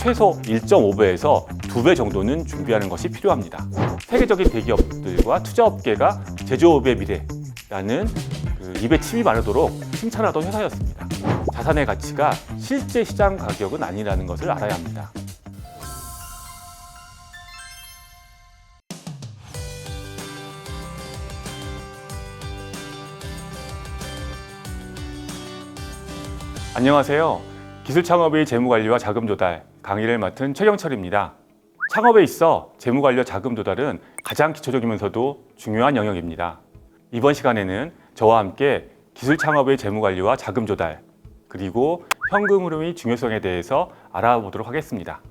최소 1.5배에서 2배 정도는 준비하는 것이 필요합니다. 세계적인 대기업들과 투자업계가 제조업의 미래라는 입에 침이 마르도록 칭찬하던 회사였습니다. 자산의 가치가 실제 시장 가격은 아니라는 것을 알아야 합니다. 안녕하세요. 기술창업의 재무관리와 자금조달 강의를 맡은 최경철입니다. 창업에 있어 재무관리와 자금조달은 가장 기초적이면서도 중요한 영역입니다. 이번 시간에는 저와 함께 기술창업의 재무관리와 자금조달 그리고 현금 흐름의 중요성에 대해서 알아보도록 하겠습니다.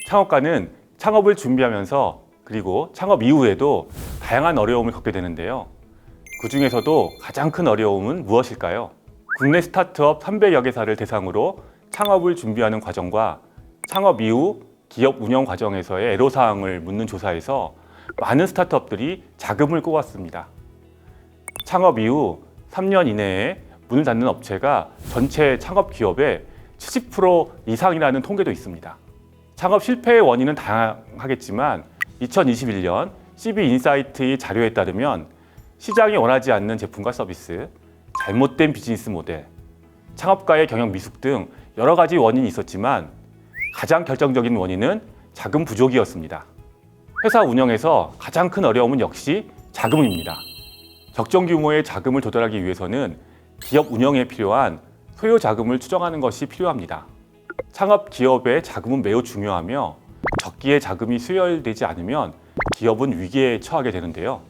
창업가는 창업을 준비하면서 그리고 창업 이후에도 다양한 어려움을 겪게 되는데요. 그 중에서도 가장 큰 어려움은 무엇일까요? 국내 스타트업 300여 개사를 대상으로 창업을 준비하는 과정과 창업 이후 기업 운영 과정에서의 애로사항을 묻는 조사에서 많은 스타트업들이 자금을 꿔왔습니다. 창업 이후 3년 이내에 문을 닫는 업체가 전체 창업 기업의 70% 이상이라는 통계도 있습니다. 창업 실패의 원인은 다양하겠지만 2021년 CB인사이트의 자료에 따르면 시장이 원하지 않는 제품과 서비스, 잘못된 비즈니스 모델, 창업가의 경영 미숙 등 여러 가지 원인이 있었지만 가장 결정적인 원인은 자금 부족이었습니다. 회사 운영에서 가장 큰 어려움은 역시 자금입니다. 적정 규모의 자금을 조달하기 위해서는 기업 운영에 필요한 소요 자금을 추정하는 것이 필요합니다. 창업 기업의 자금은 매우 중요하며 적기에 자금이 수혈되지 않으면 기업은 위기에 처하게 되는데요.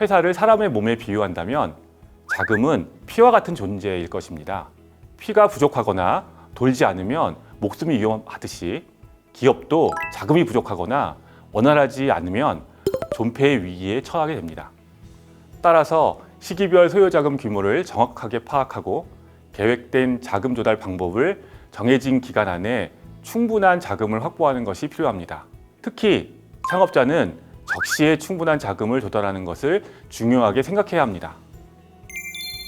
회사를 사람의 몸에 비유한다면 자금은 피와 같은 존재일 것입니다. 피가 부족하거나 돌지 않으면 목숨이 위험하듯이 기업도 자금이 부족하거나 원활하지 않으면 존폐의 위기에 처하게 됩니다. 따라서 시기별 소요자금 규모를 정확하게 파악하고 계획된 자금 조달 방법을 정해진 기간 안에 충분한 자금을 확보하는 것이 필요합니다. 특히 창업자는 적시에 충분한 자금을 조달하는 것을 중요하게 생각해야 합니다.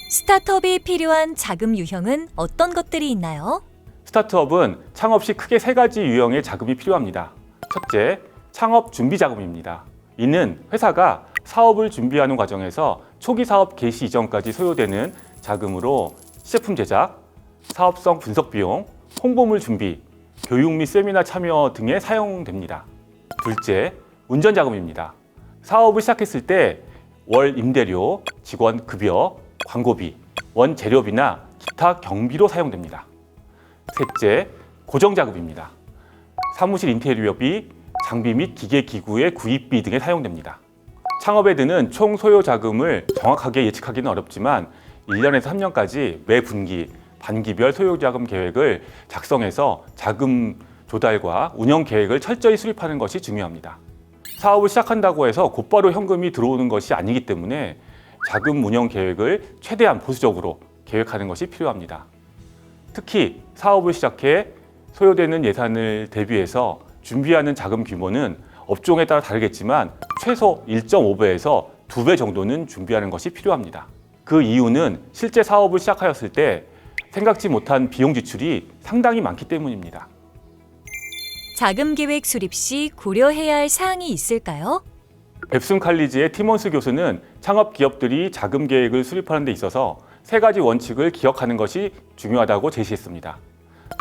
스타트업이 필요한 자금 유형은 어떤 것들이 있나요? 스타트업은 창업 시 크게 3가지 유형의 자금이 필요합니다. 첫째, 창업 준비 자금입니다. 이는 회사가 사업을 준비하는 과정에서 초기 사업 개시 이전까지 소요되는 자금으로 시제품 제작, 사업성 분석 비용, 홍보물 준비, 교육 및 세미나 참여 등에 사용됩니다. 둘째, 운전 자금입니다. 사업을 시작했을 때 월 임대료, 직원 급여, 광고비, 원재료비나 기타 경비로 사용됩니다. 셋째, 고정자금입니다. 사무실 인테리어비, 장비 및 기계기구의 구입비 등에 사용됩니다. 창업에 드는 총 소요 자금을 정확하게 예측하기는 어렵지만 1년에서 3년까지 매 분기, 반기별 소요자금 계획을 작성해서 자금 조달과 운영 계획을 철저히 수립하는 것이 중요합니다. 사업을 시작한다고 해서 곧바로 현금이 들어오는 것이 아니기 때문에 자금 운영 계획을 최대한 보수적으로 계획하는 것이 필요합니다. 특히 사업을 시작해 소요되는 예산을 대비해서 준비하는 자금 규모는 업종에 따라 다르겠지만 최소 1.5배에서 2배 정도는 준비하는 것이 필요합니다. 그 이유는 실제 사업을 시작하였을 때 생각지 못한 비용 지출이 상당히 많기 때문입니다. 자금 계획 수립 시 고려해야 할 사항이 있을까요? 뎁슨 칼리지의 티몬스 교수는 창업 기업들이 자금 계획을 수립하는 데 있어서 3가지 원칙을 기억하는 것이 중요하다고 제시했습니다.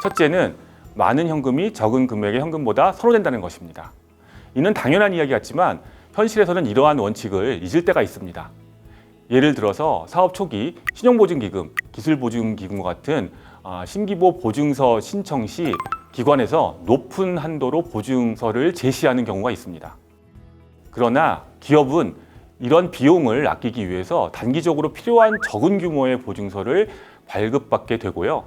첫째는 많은 현금이 적은 금액의 현금보다 선호된다는 것입니다. 이는 당연한 이야기 같지만 현실에서는 이러한 원칙을 잊을 때가 있습니다. 예를 들어서 사업 초기 신용보증기금, 기술보증기금과 같은 신기보 보증서 신청 시 기관에서 높은 한도로 보증서를 제시하는 경우가 있습니다. 그러나 기업은 이런 비용을 아끼기 위해서 단기적으로 필요한 적은 규모의 보증서를 발급받게 되고요.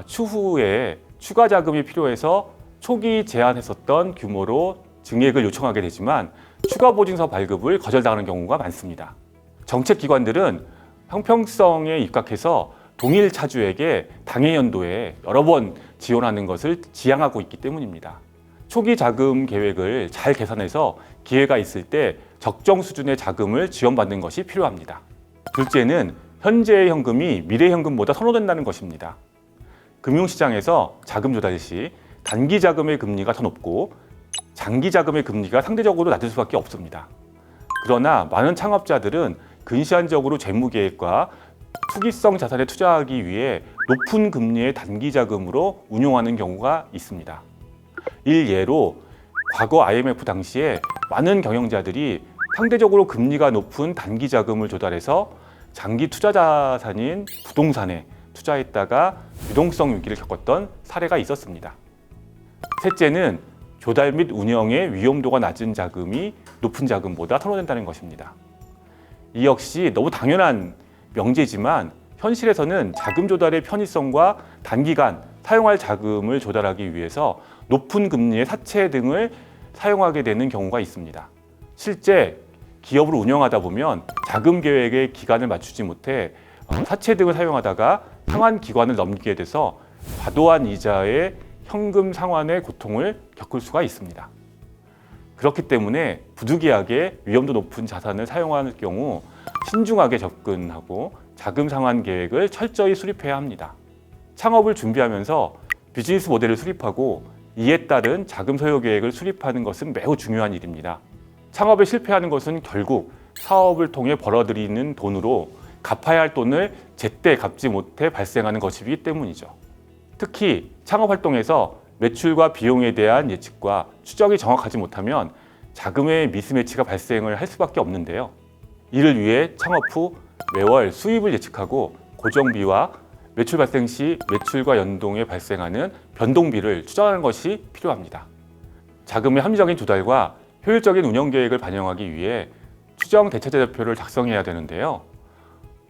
추후에 추가 자금이 필요해서 초기 제한했었던 규모로 증액을 요청하게 되지만 추가 보증서 발급을 거절당하는 경우가 많습니다. 정책기관들은 형평성에 입각해서 동일 차주에게 당해 연도에 여러 번 지원하는 것을 지향하고 있기 때문입니다. 초기 자금 계획을 잘 계산해서 기회가 있을 때 적정 수준의 자금을 지원받는 것이 필요합니다. 둘째는 현재의 현금이 미래 현금보다 선호된다는 것입니다. 금융시장에서 자금 조달 시 단기 자금의 금리가 더 높고 장기 자금의 금리가 상대적으로 낮을 수밖에 없습니다. 그러나 많은 창업자들은 근시안적으로 재무 계획과 투기성 자산에 투자하기 위해 높은 금리의 단기 자금으로 운용하는 경우가 있습니다. 일예로 과거 IMF 당시에 많은 경영자들이 상대적으로 금리가 높은 단기 자금을 조달해서 장기 투자 자산인 부동산에 투자했다가 유동성 위기를 겪었던 사례가 있었습니다. 셋째는 조달 및 운영의 위험도가 낮은 자금이 높은 자금보다 선호된다는 것입니다. 이 역시 너무 당연한 명제지만 현실에서는 자금 조달의 편의성과 단기간 사용할 자금을 조달하기 위해서 높은 금리의 사채 등을 사용하게 되는 경우가 있습니다. 실제 기업을 운영하다 보면 자금 계획에 기간을 맞추지 못해 사채 등을 사용하다가 상환 기간을 넘기게 돼서 과도한 이자의 현금 상환의 고통을 겪을 수가 있습니다. 그렇기 때문에 부득이하게 위험도 높은 자산을 사용할 경우 신중하게 접근하고 자금 상환 계획을 철저히 수립해야 합니다. 창업을 준비하면서 비즈니스 모델을 수립하고 이에 따른 자금 소요 계획을 수립하는 것은 매우 중요한 일입니다. 창업에 실패하는 것은 결국 사업을 통해 벌어들이는 돈으로 갚아야 할 돈을 제때 갚지 못해 발생하는 것이기 때문이죠. 특히 창업 활동에서 매출과 비용에 대한 예측과 추적이 정확하지 못하면 자금의 미스매치가 발생을 할 수밖에 없는데요. 이를 위해 창업 후 매월 수입을 예측하고 고정비와 매출 발생 시 매출과 연동해 발생하는 변동비를 추정하는 것이 필요합니다. 자금의 합리적인 조달과 효율적인 운영 계획을 반영하기 위해 추정 대차제표를 작성해야 되는데요.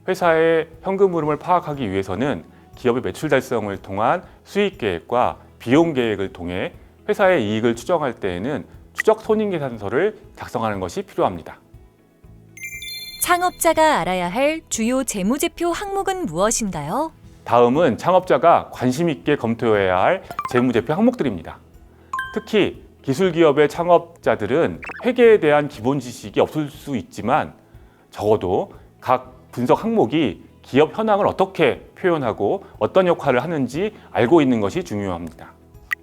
회사의 현금 흐름을 파악하기 위해서는 기업의 매출 달성을 통한 수익 계획과 비용 계획을 통해 회사의 이익을 추정할 때에는 추적 손익계산서를 작성하는 것이 필요합니다. 창업자가 알아야 할 주요 재무제표 항목은 무엇인가요? 다음은 창업자가 관심 있게 검토해야 할 재무제표 항목들입니다. 특히 기술기업의 창업자들은 회계에 대한 기본 지식이 없을 수 있지만 적어도 각 분석 항목이 기업 현황을 어떻게 표현하고 어떤 역할을 하는지 알고 있는 것이 중요합니다.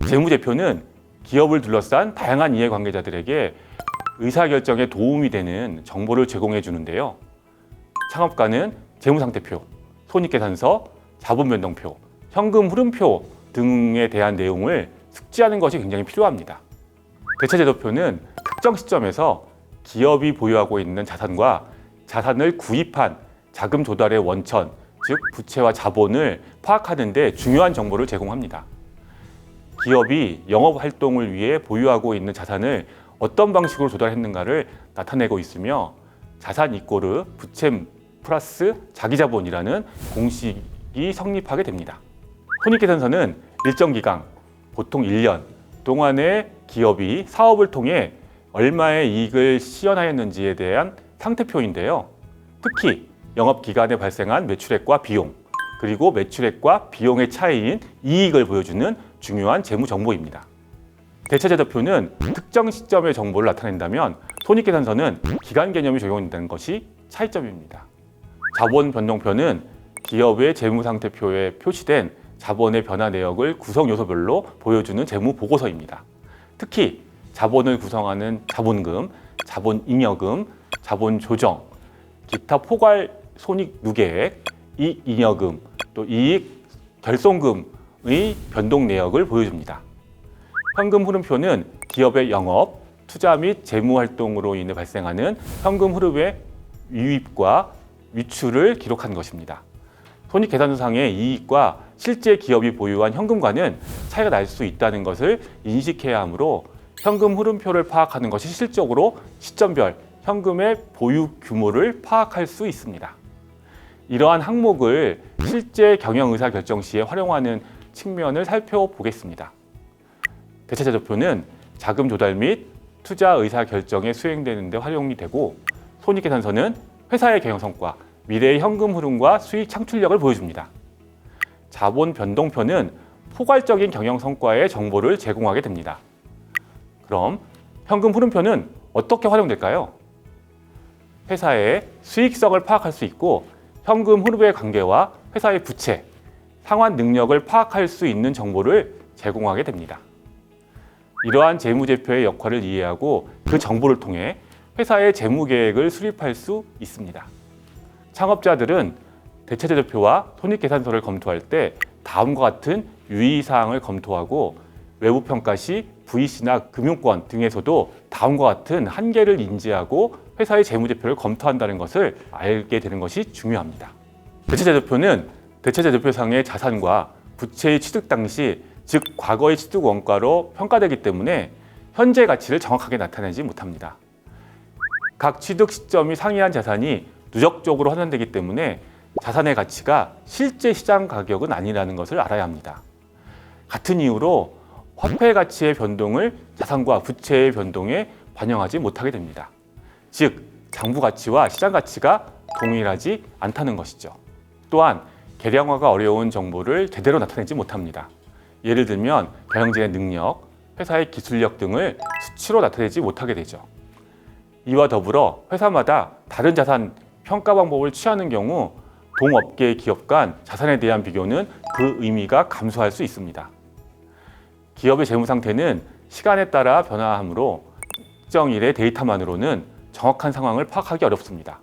재무제표는 기업을 둘러싼 다양한 이해관계자들에게 의사결정에 도움이 되는 정보를 제공해 주는데요. 창업가는 재무상태표, 손익계산서, 자본변동표, 현금 흐름표 등에 대한 내용을 숙지하는 것이 굉장히 필요합니다. 대차제도표는 특정 시점에서 기업이 보유하고 있는 자산과 자산을 구입한 자금 조달의 원천, 즉 부채와 자본을 파악하는 데 중요한 정보를 제공합니다. 기업이 영업 활동을 위해 보유하고 있는 자산을 어떤 방식으로 조달했는가를 나타내고 있으며 자산 이꼬르 부채 플러스 자기자본이라는 공식이 성립하게 됩니다. 손익계산서는 일정 기간, 보통 1년 동안의 기업이 사업을 통해 얼마의 이익을 시현하였는지에 대한 상태표인데요. 특히 영업기간에 발생한 매출액과 비용, 그리고 매출액과 비용의 차이인 이익을 보여주는 중요한 재무 정보입니다. 대차제도표는 특정 시점의 정보를 나타낸다면 손익계산서는 기간 개념이 적용된다는 것이 차이점입니다. 자본변동표는 기업의 재무상태표에 표시된 자본의 변화 내역을 구성 요소별로 보여주는 재무 보고서입니다. 특히 자본을 구성하는 자본금, 자본잉여금, 자본조정, 기타 포괄 손익 누계액, 이익잉여금, 또 이익 결손금의 변동 내역을 보여줍니다. 현금 흐름표는 기업의 영업, 투자 및 재무 활동으로 인해 발생하는 현금 흐름의 유입과 위출을 기록한 것입니다. 손익계산서상의 이익과 실제 기업이 보유한 현금과는 차이가 날 수 있다는 것을 인식해야 하므로 현금 흐름표를 파악하는 것이 실질적으로 시점별 현금의 보유 규모를 파악할 수 있습니다. 이러한 항목을 실제 경영 의사 결정 시에 활용하는 측면을 살펴보겠습니다. 대차제도표는 자금 조달 및 투자 의사 결정에 수행되는 데 활용이 되고 손익계산서는 회사의 경영 성과, 미래의 현금 흐름과 수익 창출력을 보여줍니다. 자본 변동표는 포괄적인 경영 성과의 정보를 제공하게 됩니다. 그럼 현금 흐름표는 어떻게 활용될까요? 회사의 수익성을 파악할 수 있고 현금 흐름의 관계와 회사의 부채, 상환 능력을 파악할 수 있는 정보를 제공하게 됩니다. 이러한 재무제표의 역할을 이해하고 그 정보를 통해 회사의 재무계획을 수립할 수 있습니다. 창업자들은 대체제표와 손익계산서를 검토할 때 다음과 같은 유의사항을 검토하고 외부 평가 시 VC나 금융권 등에서도 다음과 같은 한계를 인지하고 회사의 재무제표를 검토한다는 것을 알게 되는 것이 중요합니다. 대체제표는 대체제표상의 자산과 부채의 취득 당시, 즉 과거의 취득 원가로 평가되기 때문에 현재 가치를 정확하게 나타내지 못합니다. 각 취득 시점이 상이한 자산이 누적적으로 환산되기 때문에 자산의 가치가 실제 시장 가격은 아니라는 것을 알아야 합니다. 같은 이유로 화폐 가치의 변동을 자산과 부채의 변동에 반영하지 못하게 됩니다. 즉, 장부 가치와 시장 가치가 동일하지 않다는 것이죠. 또한 계량화가 어려운 정보를 제대로 나타내지 못합니다. 예를 들면 경영진의 능력, 회사의 기술력 등을 수치로 나타내지 못하게 되죠. 이와 더불어 회사마다 다른 자산 평가 방법을 취하는 경우 동업계 기업 간 자산에 대한 비교는 그 의미가 감소할 수 있습니다. 기업의 재무 상태는 시간에 따라 변화하므로 특정일의 데이터만으로는 정확한 상황을 파악하기 어렵습니다.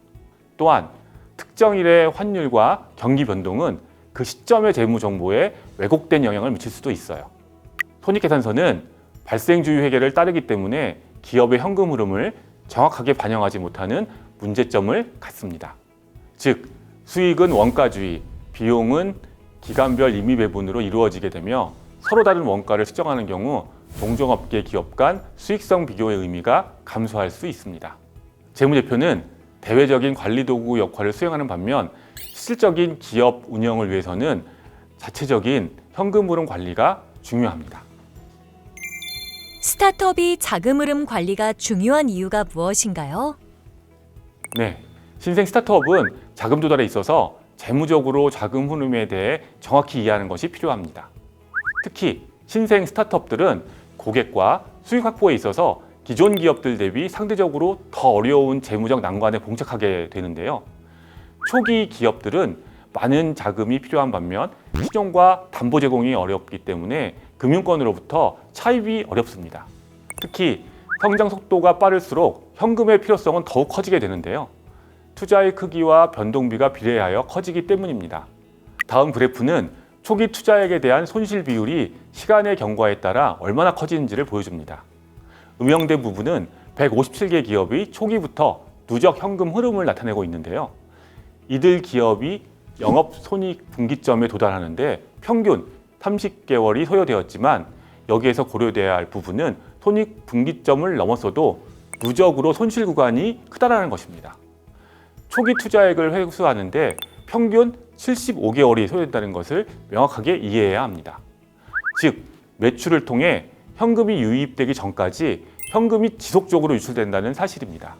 또한 특정일의 환율과 경기 변동은 그 시점의 재무 정보에 왜곡된 영향을 미칠 수도 있어요. 손익계산서는 발생주의 회계를 따르기 때문에 기업의 현금 흐름을 정확하게 반영하지 못하는 문제점을 갖습니다. 즉, 수익은 원가주의, 비용은 기간별 임의 배분으로 이루어지게 되며 서로 다른 원가를 측정하는 경우 동종업계 기업 간 수익성 비교의 의미가 감소할 수 있습니다. 재무제표는 대외적인 관리도구 역할을 수행하는 반면 실질적인 기업 운영을 위해서는 자체적인 현금 흐름 관리가 중요합니다. 스타트업이 자금 흐름 관리가 중요한 이유가 무엇인가요? 네, 신생 스타트업은 자금 조달에 있어서 재무적으로 자금 흐름에 대해 정확히 이해하는 것이 필요합니다. 특히 신생 스타트업들은 고객과 수익 확보에 있어서 기존 기업들 대비 상대적으로 더 어려운 재무적 난관에 봉착하게 되는데요. 초기 기업들은 많은 자금이 필요한 반면 신용과 담보 제공이 어렵기 때문에 금융권으로부터 차입이 어렵습니다. 특히 성장 속도가 빠를수록 현금의 필요성은 더욱 커지게 되는데요. 투자의 크기와 변동비가 비례하여 커지기 때문입니다. 다음 그래프는 초기 투자액에 대한 손실 비율이 시간의 경과에 따라 얼마나 커지는지를 보여줍니다. 음영된 부분은 157개 기업이 초기부터 누적 현금 흐름을 나타내고 있는데요. 이들 기업이 영업 손익 분기점에 도달하는데 평균 30개월이 소요되었지만 여기에서 고려돼야 할 부분은 손익 분기점을 넘었어도 누적으로 손실 구간이 크다는 것입니다. 초기 투자액을 회수하는데 평균 75개월이 소요된다는 것을 명확하게 이해해야 합니다. 즉, 매출을 통해 현금이 유입되기 전까지 현금이 지속적으로 유출된다는 사실입니다.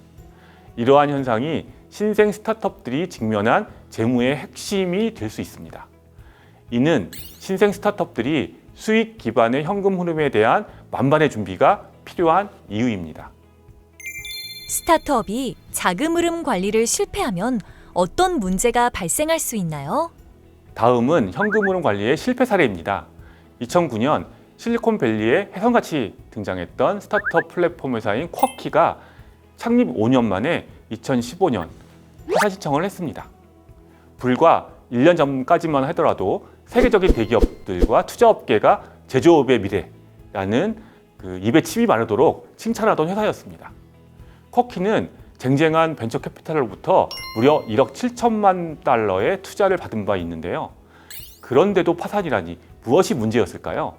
이러한 현상이 신생 스타트업들이 직면한 재무의 핵심이 될 수 있습니다. 이는 신생 스타트업들이 수익 기반의 현금 흐름에 대한 만반의 준비가 필요한 이유입니다. 스타트업이 자금 흐름 관리를 실패하면 어떤 문제가 발생할 수 있나요? 다음은 현금 흐름 관리의 실패 사례입니다. 2009년 실리콘밸리에 혜성같이 등장했던 스타트업 플랫폼 회사인 쿼키가 창립 5년 만에 2015년 회사 신청을 했습니다. 불과 1년 전까지만 하더라도 세계적인 대기업들과 투자업계가 제조업의 미래라는 입에 침이 마르도록 칭찬하던 회사였습니다. 쿼키는 쟁쟁한 벤처 캐피탈로부터 무려 1억 7천만 달러의 투자를 받은 바 있는데요. 그런데도 파산이라니 무엇이 문제였을까요?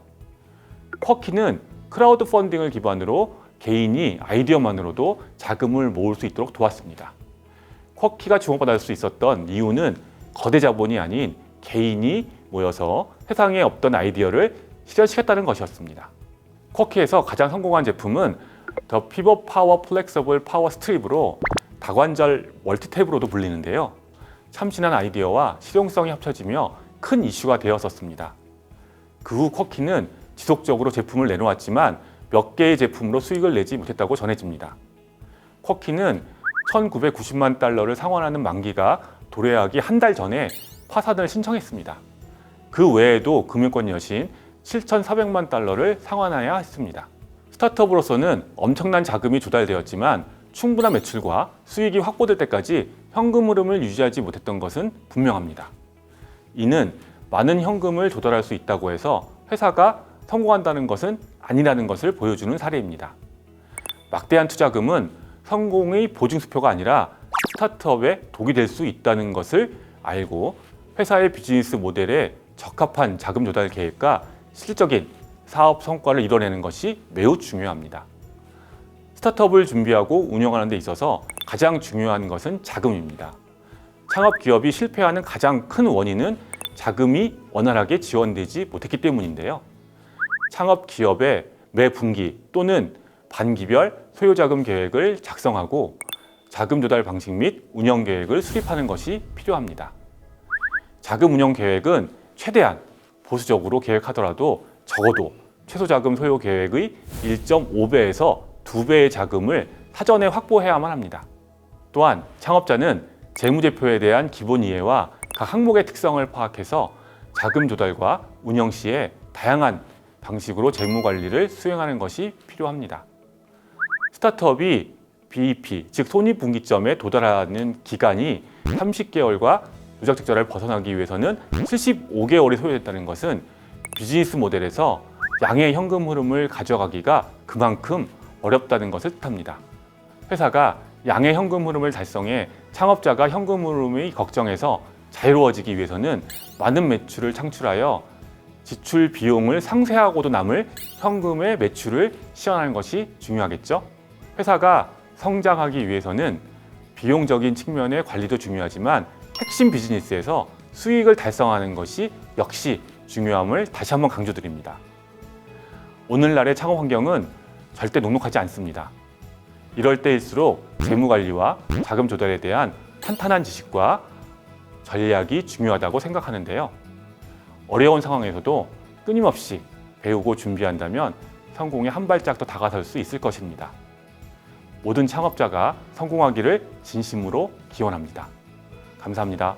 쿼키는 크라우드 펀딩을 기반으로 개인이 아이디어만으로도 자금을 모을 수 있도록 도왔습니다. 쿼키가 주목받을 수 있었던 이유는 거대 자본이 아닌 개인이 모여서 세상에 없던 아이디어를 실현시켰다는 것이었습니다. 쿼키에서 가장 성공한 제품은 더 피벗 파워 플렉서블 파워 스트립으로 다관절 멀티탭으로도 불리는데요. 참신한 아이디어와 실용성이 합쳐지며 큰 이슈가 되었었습니다. 그 후 쿼키는 지속적으로 제품을 내놓았지만 몇 개의 제품으로 수익을 내지 못했다고 전해집니다. 쿼키는 1990만 달러를 상환하는 만기가 도래하기 한 달 전에 파산을 신청했습니다. 그 외에도 금융권 여신 7,400만 달러를 상환해야 했습니다. 스타트업으로서는 엄청난 자금이 조달되었지만 충분한 매출과 수익이 확보될 때까지 현금 흐름을 유지하지 못했던 것은 분명합니다. 이는 많은 현금을 조달할 수 있다고 해서 회사가 성공한다는 것은 아니라는 것을 보여주는 사례입니다. 막대한 투자금은 성공의 보증수표가 아니라 스타트업의 독이 될 수 있다는 것을 알고 회사의 비즈니스 모델에 적합한 자금 조달 계획과 실질적인 사업 성과를 이뤄내는 것이 매우 중요합니다. 스타트업을 준비하고 운영하는 데 있어서 가장 중요한 것은 자금입니다. 창업 기업이 실패하는 가장 큰 원인은 자금이 원활하게 지원되지 못했기 때문인데요. 창업 기업의 매 분기 또는 반기별 소요자금 계획을 작성하고 자금 조달 방식 및 운영 계획을 수립하는 것이 필요합니다. 자금 운영 계획은 최대한 보수적으로 계획하더라도 적어도 최소 자금 소요 계획의 1.5배에서 2배의 자금을 사전에 확보해야만 합니다. 또한 창업자는 재무제표에 대한 기본 이해와 각 항목의 특성을 파악해서 자금 조달과 운영 시에 다양한 방식으로 재무 관리를 수행하는 것이 필요합니다. 스타트업이 BEP, 즉 손익분기점에 도달하는 기간이 30개월과 누적적자를 벗어나기 위해서는 75개월이 소요됐다는 것은 비즈니스 모델에서 양의 현금 흐름을 가져가기가 그만큼 어렵다는 것을 뜻합니다. 회사가 양의 현금 흐름을 달성해 창업자가 현금 흐름의 걱정에서 자유로워지기 위해서는 많은 매출을 창출하여 지출 비용을 상쇄하고도 남을 현금의 매출을 시현하는 것이 중요하겠죠. 회사가 성장하기 위해서는 비용적인 측면의 관리도 중요하지만 핵심 비즈니스에서 수익을 달성하는 것이 역시 중요함을 다시 한번 강조드립니다. 오늘날의 창업 환경은 절대 녹록하지 않습니다. 이럴 때일수록 재무 관리와 자금 조달에 대한 탄탄한 지식과 전략이 중요하다고 생각하는데요. 어려운 상황에서도 끊임없이 배우고 준비한다면 성공에 한 발짝 더 다가설 수 있을 것입니다. 모든 창업자가 성공하기를 진심으로 기원합니다. 감사합니다.